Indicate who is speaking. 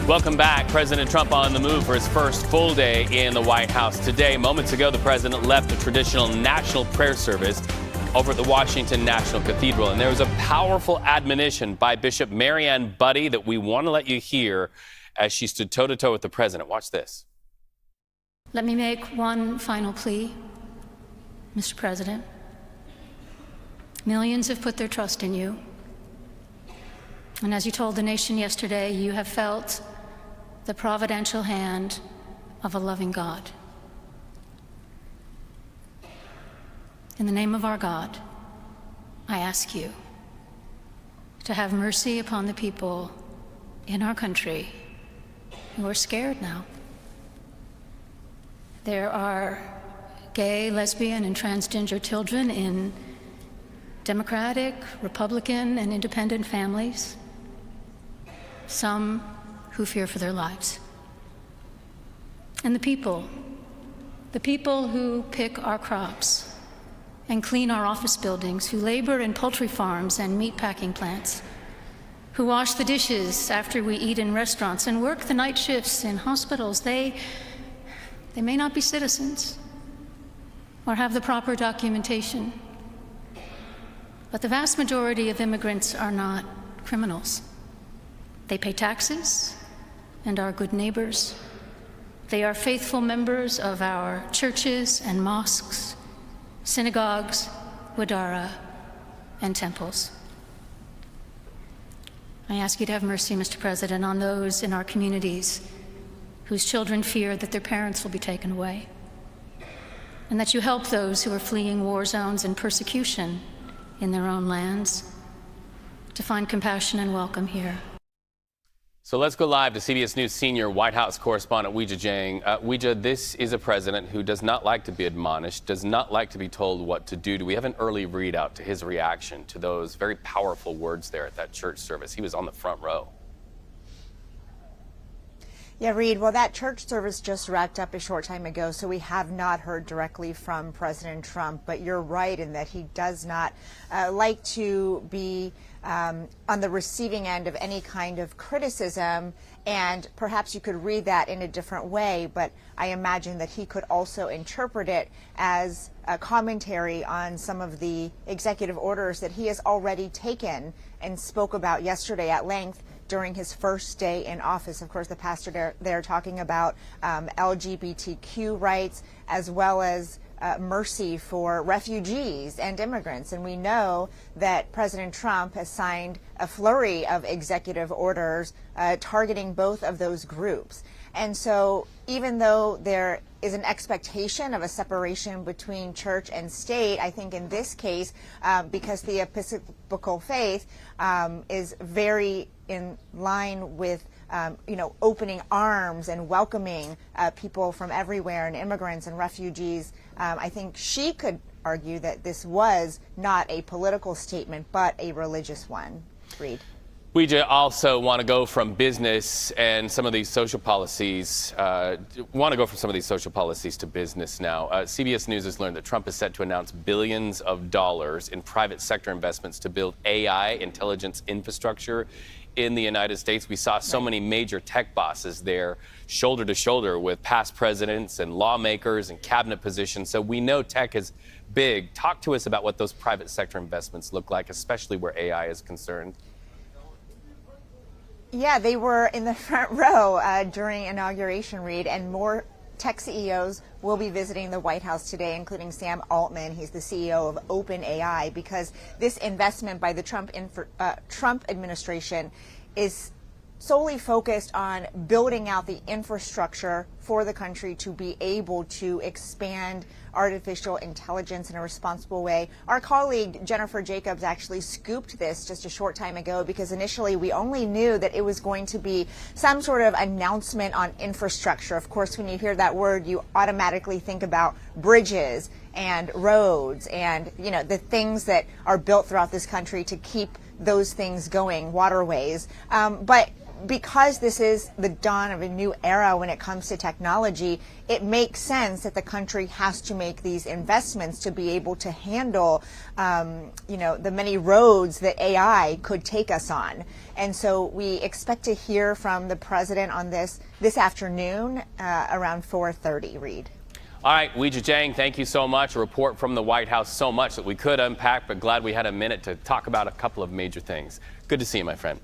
Speaker 1: Welcome back. President Trump on the move for his first full day in the White House. Today, moments ago, the president left a traditional national prayer service over at the Washington National Cathedral. And there was a powerful admonition by Bishop Mariann Budde that we want to let you hear as she stood toe-to-toe with the president. Watch this.
Speaker 2: Let me make one final plea, Mr. President. Millions have put their trust in you. And as you told the nation yesterday, you have felt the providential hand of a loving God. In the name of our God, I ask you to have mercy upon the people in our country who are scared now. There are gay, lesbian, and transgender children in Democratic, Republican, and independent families, some who fear for their lives. And the people who pick our crops and clean our office buildings, who labor in poultry farms and meat packing plants, who wash the dishes after we eat in restaurants and work the night shifts in hospitals, they may not be citizens or have the proper documentation, but the vast majority of immigrants are not criminals. They pay taxes and are good neighbors. They are faithful members of our churches and mosques, synagogues, wadara, and temples. I ask you to have mercy, Mr. President, on those in our communities whose children fear that their parents will be taken away, and that you help those who are fleeing war zones and persecution in their own lands to find compassion and welcome here.
Speaker 1: So let's go live to CBS News senior White House correspondent Weijia Jiang. Weijia, this is a president who does not like to be admonished, does not like to be told what to do. Do we have an early readout to his reaction to those very powerful words there at that church service? He was on the front row.
Speaker 3: Yeah, Reed, well, that church service just wrapped up a short time ago, so we have not heard directly from President Trump. But you're right in that he does not like to be on the receiving end of any kind of criticism, and perhaps you could read that in a different way, but I imagine that he could also interpret it as a commentary on some of the executive orders that he has already taken and spoke about yesterday at length during his first day in office. Of course, the pastor there talking about LGBTQ rights as well as mercy for refugees and immigrants. And we know that President Trump has signed a flurry of executive orders targeting both of those groups. And so even though there is an expectation of a separation between church and state, I think in this case, because the Episcopal faith is very in line with opening arms and welcoming people from everywhere and immigrants and refugees, I think she could argue that this was not a political statement, but a religious one. Reed.
Speaker 1: We also want to go from business and some of these social policies, to business now. CBS News has learned that Trump is set to announce billions of dollars in private sector investments to build AI intelligence infrastructure in the United States. We saw so many major tech bosses there, shoulder to shoulder with past presidents and lawmakers and cabinet positions. So we know tech is big. Talk to us about what those private sector investments look like, especially where AI is concerned.
Speaker 3: Yeah, they were in the front row during inauguration, Reed, and more tech CEOs will be visiting the White House today, including Sam Altman. He's the CEO of OpenAI, because this investment by the Trump administration is solely focused on building out the infrastructure for the country to be able to expand artificial intelligence in a responsible way. Our colleague Jennifer Jacobs actually scooped this just a short time ago, because initially we only knew that it was going to be some sort of announcement on infrastructure. Of course, when you hear that word, you automatically think about bridges and roads and, the things that are built throughout this country to keep those things going, waterways. But because this is the dawn of a new era when it comes to technology, it makes sense that the country has to make these investments to be able to handle, the many roads that AI could take us on. And so we expect to hear from the president on this afternoon around 4:30, Reed.
Speaker 1: All right, Weijia Jiang, thank you so much. A report from the White House, so much that we could unpack, but glad we had a minute to talk about a couple of major things. Good to see you, my friend.